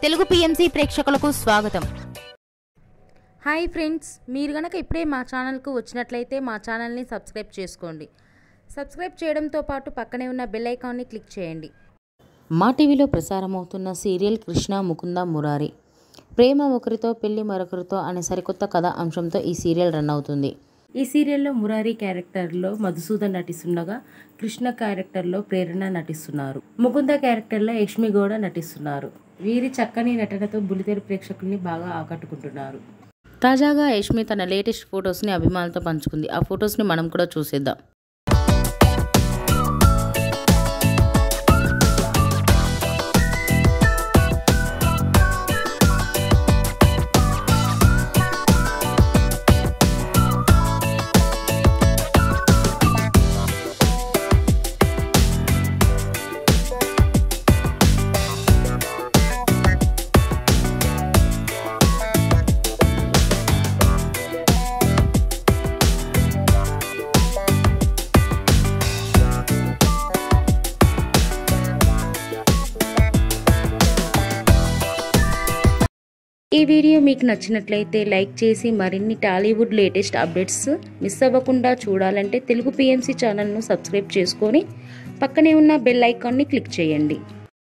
Telugu PMC ప్రేక్షకులకు స్వాగతం. Hi friends, మీరు గనక ఇప్పుడే మా ఛానల్కు వచ్చినట్లయితే మా ఛానల్ని సబ్స్క్రైబ్ చేసుకోండి. సబ్స్క్రైబ్ చేయడంతో పాటు పక్కనే ఉన్న బెల్ ఐకాన్ని క్లిక్ చేయండి. మా టీవీలో ప్రసారమవుతున్న సీరియల్ కృష్ణ ముకుంద మురారి. ప్రేమ ఒకరితో పెళ్లి మరొకరితో అనే సరికొత్త కథ అంశంతో ఈ సీరియల్ రన్ అవుతుంది. ఈ సీరియల్లో మురారి క్యారెక్టర్లో మధుసూదన్ నటిస్తుండగా కృష్ణ క్యారెక్టర్లో ప్రేరణ నటిస్తున్నారు. ముకుంద క్యారెక్టర్లో యష్మి గౌడ నటిస్తున్నారు. వీరి చక్కని నటనతో బుల్లితెర ప్రేక్షకుల్ని బాగా ఆకట్టుకుంటున్నారు. తాజాగా యష్మి తన లేటెస్ట్ ఫొటోస్ని అభిమానులతో పంచుకుంది. ఆ ఫొటోస్ని మనం కూడా చూసేద్దాం. ఈ వీడియో మీకు నచ్చినట్లయితే లైక్ చేసి మరిన్ని టాలీవుడ్ లేటెస్ట్ అప్డేట్స్ మిస్ అవ్వకుండా చూడాలంటే తెలుగు పిఎంసి ఛానల్ను సబ్స్క్రైబ్ చేసుకొని పక్కనే ఉన్న బెల్ ఐకాన్ని క్లిక్ చేయండి.